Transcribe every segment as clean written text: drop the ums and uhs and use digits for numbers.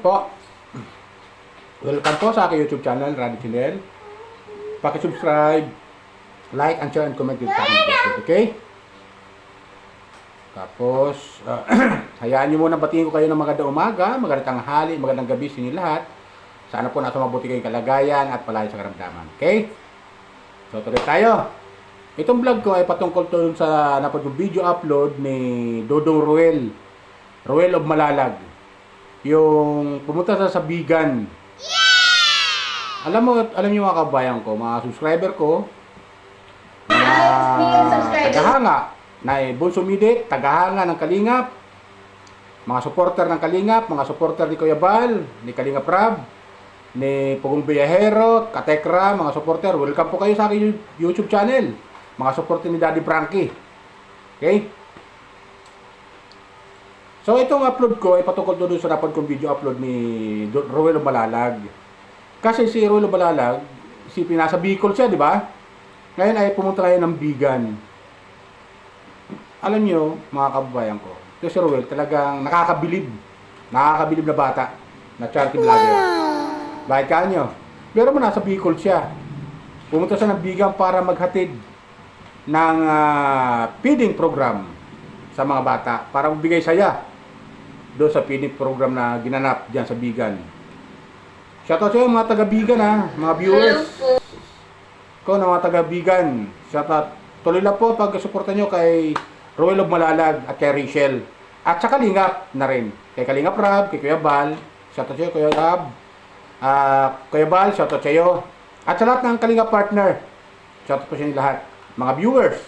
po. Welcome po sa aking YouTube channel, Raddy Chinel. Paki-subscribe, like, and share, and comment dito sa aking video. Okay? Tapos, hayaan nyo muna batiin ko kayo ng magandang umaga, magandang tanghali, magandang gabi sa inyo lahat. Sana po nasa mabuti kayong kalagayan at palagi sa karamdaman. Okay? So, tuloy tayo. Itong vlog ko ay patungkol to sa napag video upload ni Dodong Ruel. Ruel of Malalag. Yung pumunta sa Bigan. Alam niyo mga kabayan ko, mga subscriber ko, mga tagahanga na Bunso Midit, tagahanga ng Kalingap, mga supporter ng Kalingap, mga supporter ni Kuya Bal, ni Kalingap Rab, ni Pugong Biyahero, Katekra, mga supporter, welcome po kayo sa aking YouTube channel. Mga supporter ni Daddy Frankie. Okay? So itong upload ko ay patungkol doon sa napad kong video upload ni Ruel of Malalag. Kasi si Ruel of Malalag, nasa Bicol siya, di ba? Ngayon ay pumunta kayo ng Bigan. Alam nyo, mga kababayan ko, ito si Ruel talagang nakakabilib. Nakakabilib na bata na charity vlogger. Bakit ka nyo? Pero mo nasa Bicol siya. Pumunta siya ng Bigan para maghatid ng feeding program sa mga bata para magbigay saya doon sa feeding program na ginanap diyan sa Bigan. Shoutout sa mga taga-Bigan mga viewers. Ko na mga taga-Bigan. Shoutout. Tuloy lang po pag-suporta nyo kay Ruel of Malalag at kay Rachel. At sa Kalingap na rin. Kay Kalingap Rab, kay Kuya Bal. Shoutout sa iyo, Kuya Rab. Kuya Bal, shoutout sa iyo. At sa lahat ng Kalingap partner. Shoutout po sa inyo lahat. Mga viewers.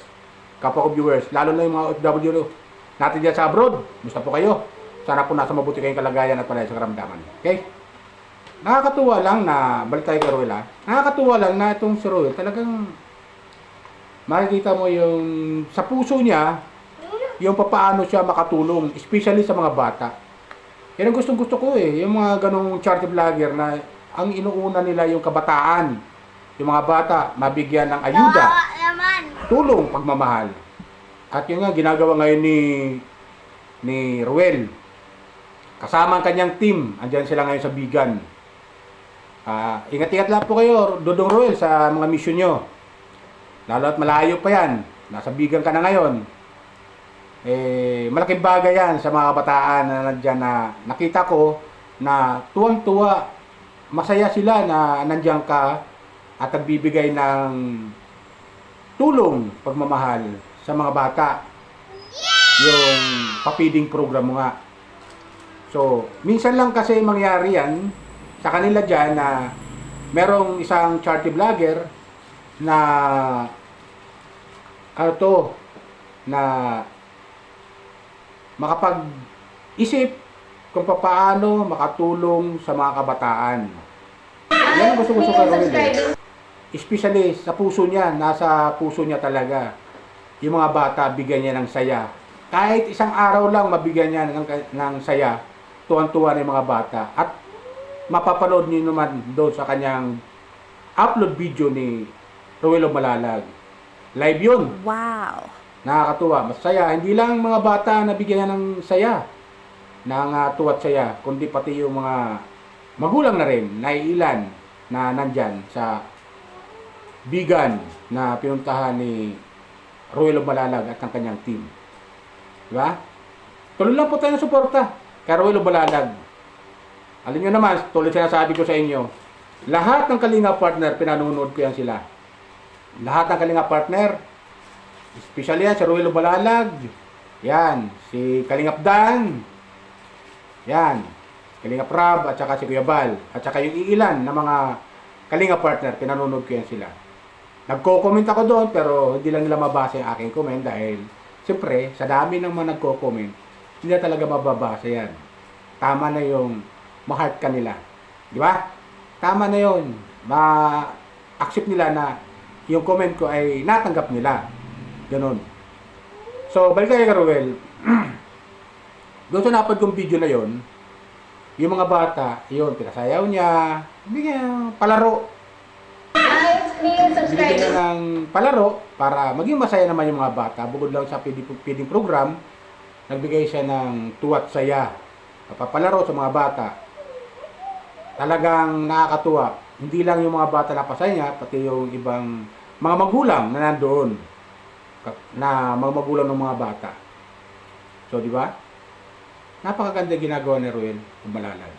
Kapwa ko viewers. Lalo na yung mga OFW natin dyan sa abroad. Musta po kayo? Sana po nasa mabuti kayong kalagayan at palagi sa karamdaman. Okay? Nakakatuwa lang na, balik tayo kay Ruel nakakatuwa lang na itong si Ruel, talagang makikita mo yung sa puso niya, yung papaano siya makatulong, especially sa mga bata. Yan ang gustong gusto ko yung mga ganong charity vlogger na ang inuuna nila yung kabataan, yung mga bata, mabigyan ng ayuda, tulong, pagmamahal. At yun nga, ginagawa ngayon ni Ruel. Kasama ang kanyang team, andyan sila ngayon sa Bigan. Ingat-ingat lang po kayo, Dodong Ruel, sa mga mission nyo. Lalo at malayo pa yan. Nasa Bigan ka na ngayon. Malaking bagay yan sa mga kabataan na nandyan na nakita ko na tuwang-tuwa, masaya sila na nandyan ka at nagbibigay ng tulong, pagmamahal sa mga bata. Yung pa-feeding program mo nga. So, minsan lang kasi mangyari yan sa kanila dyan na merong isang charity vlogger na na makapag-isip kung paano makatulong sa mga kabataan. Yan ang gusto kay Ruel. Especially sa puso niya, nasa puso niya talaga. Yung mga bata, bigyan niya ng saya. Kahit isang araw lang mabigyan niya ng saya, tuwan-tuwa ng mga bata. At mapapanood niyo naman doon sa kanyang upload video ni Ruel of Malalag. Live yun. Wow! Nakakatuwa, masaya. Hindi lang mga bata na bigyan ng saya, ng tuwa at saya, kundi pati yung mga magulang na rin, naiilan na nandyan sa Bigan na pinuntahan ni Ruel of Malalag at ng kanyang team. Diba? Tuloy lang po tayo ng suporta kay Ruel of Malalag. Alam nyo naman, tuloy sinasabi ko sa inyo, lahat ng Kalingap partner, pinanonood ko yan sila. Lahat ng Kalingap partner, especially yan, si Ruel of Malalag, yan, si Kalingap Dan, yan, Kalingap Rab, at saka si Kuya Bal, at saka yung iilan na mga Kalingap partner, pinanonood ko yan sila. Nagko-comment ako doon, pero hindi lang nila mabasa yung aking comment dahil, siyempre, sa dami ng mga nagko-comment, hindi na talaga mababasa yan. Tama na yung ma-heart ka nila. Di ba? Tama na yun. Ma-accept nila na yung comment ko ay natanggap nila. Ganun. So, balik tayo kay Ruel. Doon sa napad kong video na yon, yung mga bata, yun, pinasayaw niya, bigyan palaro. Bigyan niya ng palaro para maging masaya naman yung mga bata. Bukod lang sa feeding program, nagbigay siya ng tuwat saya. Papalaro sa mga bata. talagang nakakatuwa. Hindi lang yung mga bata na pasaya, pati yung ibang mga magulang na nandoon, na mga magulang ng mga bata. So, di ba? Napakaganda ginagawa ni Ruel Balalag.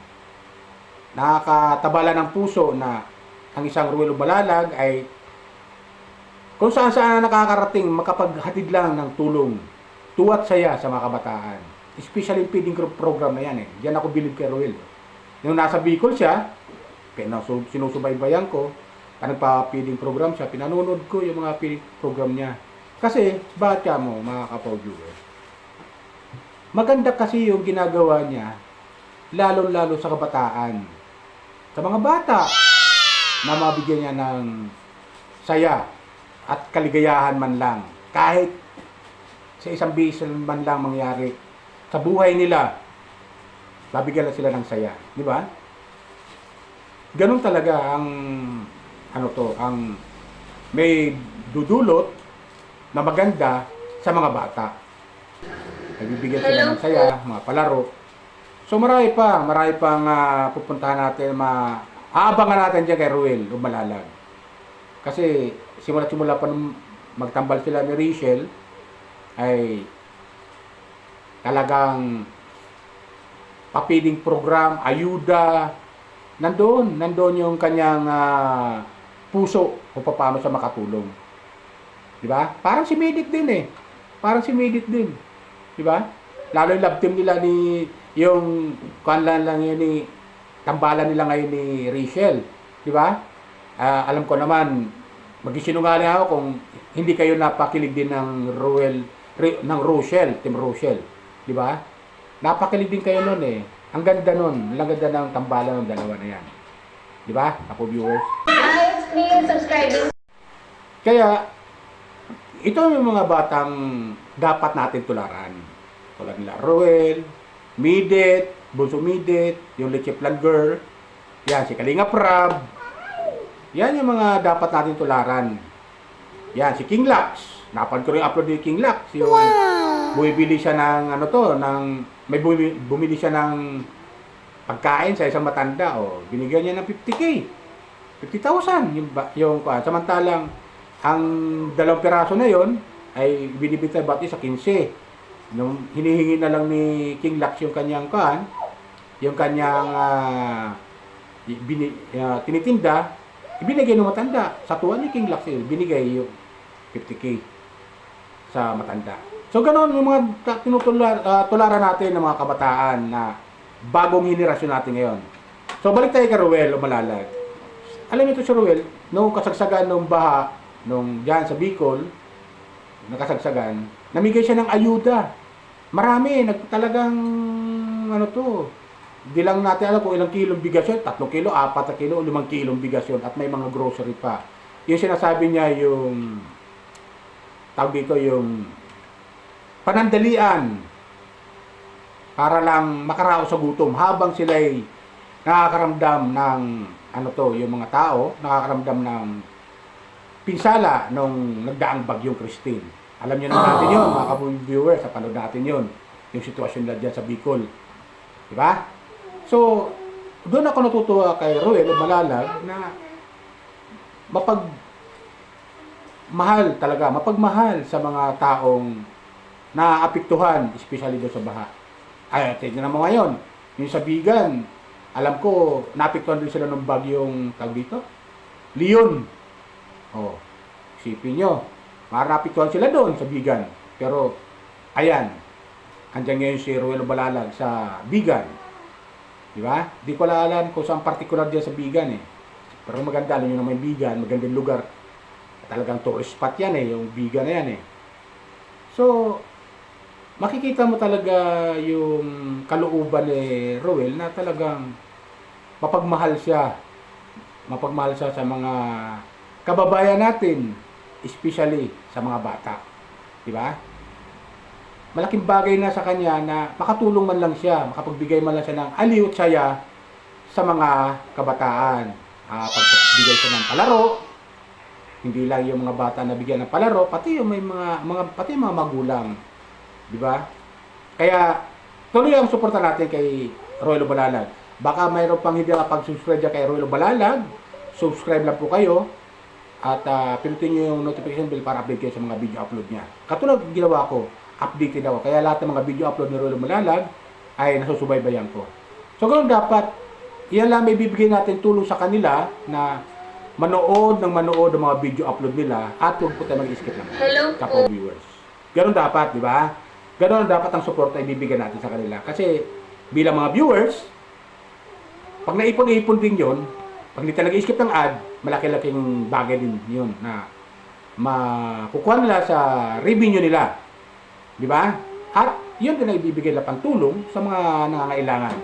Nakakatabala ng puso na ang isang Ruel Balalag ay kung saan saan nakakarating makapaghatid lang ng tulong, tuwa't saya sa mga kabataan. Especially yung feeding program na yan eh. Diyan ako bilib kay Ruel. Nung nasa Bicol siya, sinusubaybayan ko, nagpa-feeding program siya, pinanonood ko yung mga feeding program niya. Kasi, bakit ka mo, mga kapaw-viewers? Maganda kasi yung ginagawa niya, lalo-lalo sa kabataan. Sa mga bata, na mabigyan niya ng saya at kaligayahan man lang. Kahit sa isang bisis man lang mangyari sa buhay nila, babigyan na sila ng saya. Di ba? Ganun talaga ang ang may dudulot na maganda sa mga bata. Nagbibigyan sila ng saya, mga palaro. So marami pang pupuntahan natin, aabangan natin dyan kay Ruel Balalag. Kasi simula pa nung magtambal sila ni Rachel, ay talagang papiding program, ayuda, nandoon yung kanyang puso kung paano siya makatulong. Di ba? Parang si Medit din eh. Di ba? Lalo yung love team nila yung kanlan lang yun tambalan nila ngayon ni Rachel. Di ba? Alam ko naman, magsisinungaling ako kung hindi kayo napakilig din ng Rochelle, Team Rochelle. Di ba? Napakilig din kayo nun eh. Ang ganda nun. Ang ganda ng tambalan ng dalawa na yan. Di ba? Ako viewers. Please subscribe. Kaya, ito yung mga batang dapat natin tularan. Tulad nila Ruel, Midit, Bunso Midit, yung Leche Plan Girl, yan, si Kalinga Prab. Yan yung mga dapat natin tularan. Yan, si King Lux. Napanood ko rin upload ni King Lux. Yung bumibili siya ng bumili siya ng pagkain sa isang matanda. O, binigyan niya ng 50K. 50,000. Samantalang, ang 2 piraso na yon ay binibigay bati sa 15. Nung hinihingi na lang ni King Lux yung kanyang tinitinda, ibinigay ng matanda. Sa tuwa ni King Lux, binigay yung 50K sa matanda. So ganoon yung mga tularan natin ng mga kabataan na bagong henerasyon natin ngayon. So balik tayo kay Ruel Balalag. Alam niyo si Ruel, nung kasagsagan ng baha, nung diyan sa Bicol, nakasagsagan, namigay siya ng ayuda. Marami, talagang di lang natin alam kung ilang kilong bigas yun, 3 kilo, 4 kilo, 5 kilong bigas yun, at may mga grocery pa. Yung sinasabi niya yung panandalian para lang makaraos sa gutom habang sila'y nakakaramdam ng yung mga tao, nakakaramdam ng pinsala nung nagdaang bagyong Christine. Alam niyo naman natin yun, mga viewers, sa panood natin yun, yung sitwasyon nila dyan sa Bicol. Diba? So, doon ako natutuwa kay Ruel Balalag na mapagmahal sa mga taong naapektuhan, especially doon sa baha. Ay, tignan mo ngayon, yung sa Bigan, alam ko, naapektuhan din sila ng bagyong Leon. Oh, isipin nyo, naapektuhan sila doon sa Bigan. Pero, ayan, andyan ngayon si Ruel Balalag sa Bigan. Diba? Di ko alam kung saan particular dyan sa Bigan eh. Pero maganda, alam nyo naman yung Bigan, magandang lugar. Talagang tourist spot yan eh, yung Bigan na yan eh. So, makikita mo talaga yung kalooban ni Ruel na talagang mapagmahal siya sa mga kababayan natin, especially sa mga bata. Diba? Malaking bagay na sa kanya na makatulong man lang siya, makapagbigay man lang siya ng aliw at saya sa mga kabataan. Pagbigay siya ng palaro, hindi lang yung mga bata na bigyan ng palaro, pati yung pati mga magulang. Di ba? Kaya tuloy ang suporta natin kay Ruel Balalag. Baka mayroon pang hindi nakapag-subscribe dyan kay Royal Balalag. Subscribe lang po kayo. At pinutin nyo yung notification bell para update kayo sa mga video upload niya. Katulad ng ginawa ko, updated ako. Kaya lahat ng mga video upload ni Royal Balalag ay nasusubaybayan ko. So ganoon dapat, yan lang may bibigyan natin tulong sa kanila na manood ng mga video upload nila at huwag po tayo mag-skip lang. Hello Kapo viewers. Ganoon dapat, di ba? Ganoon dapat ang support ay bibigyan natin sa kanila. Kasi bilang mga viewers, pag naipon-ipon din yun, pag hindi talaga skip ng ad, malaki-laking bagay din yun na makukuha nila sa revenue nila. Di ba? At yun din ay ibibigay nila pang tulong sa mga nangangailangan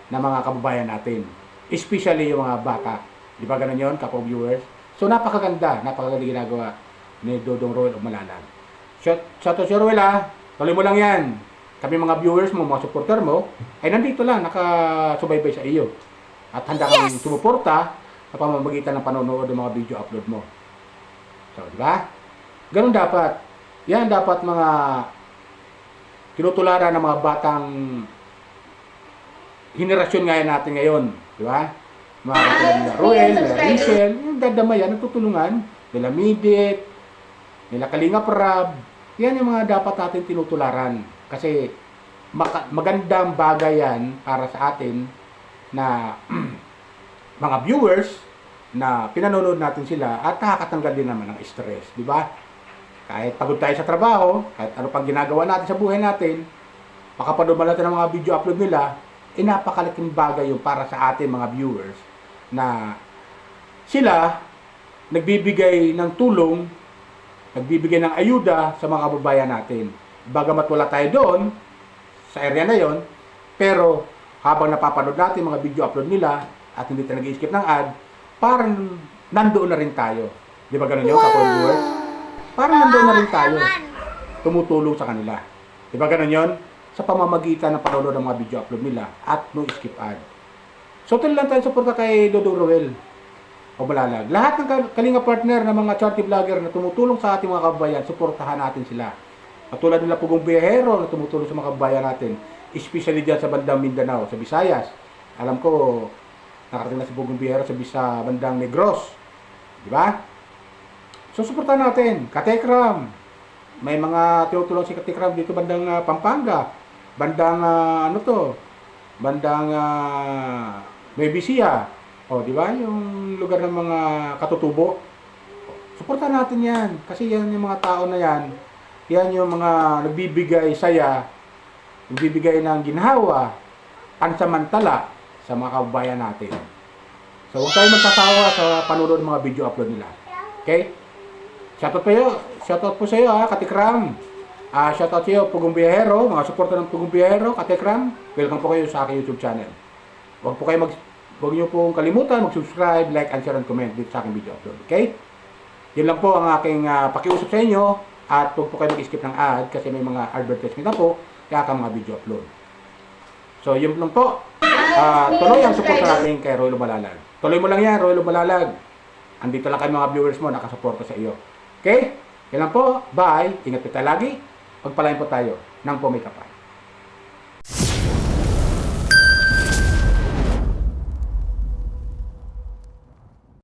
na mga kababayan natin. Especially yung mga bata. Di ba ganun yun, kapo viewers? So napakaganda ginagawa ni Dodong Roel of Malalag. Sa to si Roel tuloy mo lang yan. Kami mga viewers mo, mga supporter mo, ay nandito lang, nakasubaybay sa iyo. At handa kang sumuporta sa pamamagitan ng panonood ng mga video upload mo. So, di ba? Ganun dapat. Yan dapat mga tinutularan ng mga batang henerasyon natin ngayon. Di ba? Mga katulad nila Roel, nila Rachel, yung dadamayan, nagtutulungan, nila Midit, nila Kalinga Prab. Yan yung mga dapat natin tinutularan. Kasi magandang bagay yan para sa atin na mga viewers na pinanonood natin sila at nakakatanggal din naman ng stress, di ba? Kahit pagod tayo sa trabaho, kahit ano pang ginagawa natin sa buhay natin, makapanood natin ng mga video upload nila, napakalaking bagay yung para sa atin mga viewers na sila nagbibigay ng tulong, nagbibigay ng ayuda sa mga kababayan natin. Bagamat wala tayo doon sa area na yon, pero habang napapanood natin mga video upload nila at hindi tayo nag-skip ng ad, parang nandoon na rin tayo. Di ba ganun yun, kapwa viewers? Parang nandoon na rin tayo. Tumutulong sa kanila. Di ba ganun yun? Sa pamamagitan ng panonood ng mga video upload nila at no skip ad. So tuloy lang tayo suporta kay Dodong Roel o Balalag. Lahat ng kalinga partner ng mga charity vlogger na tumutulong sa ating mga kababayan, suportahan natin sila. Katulad nila Pugong Biyahero na tumutulong sa mga kababayan natin. Especially dyan sa bandang Mindanao, sa Visayas. Alam ko, nakarating na si Pugong Biyahero sa bandang Negros. Di ba? So, suportahan natin. Katekram. May mga tinutulong si Katekram dito bandang Pampanga. Bandang, bandang Nueva Ecija. O, di ba? Yung lugar ng mga katutubo. Suportahan natin yan. Kasi yan yung mga tao na yan. Yan yung mga nagbibigay saya, nagbibigay ng ginhawa, pansamantala sa mga kababayan natin. So, huwag tayo magsasawa sa panonood ng mga video upload nila. Okay? Shoutout po sa iyo, Katikram. Shoutout sa iyo, Pugong Biyahero, mga suporta ng Pugong Biyahero, Katikram. Welcome po kayo sa aking YouTube channel. Huwag niyo pong kalimutan mag-subscribe, like, and share, and comment dito sa aking video upload. Okay? Yun lang po ang aking pakiusap sa inyo. At huwag po kayo mag-skip ng ad kasi may mga advertisement na po kaya ka mga video upload. So, yun lang po. Tuloy ang support natin kay Royal Balalag. Tuloy mo lang yan, Royal Balalag. Andito lang kayo mga viewers mo, nakasuporta sa iyo. Okay? Yan lang po. Bye. Ingat po tayo lagi. Pagpalain po tayo ng pumikapal.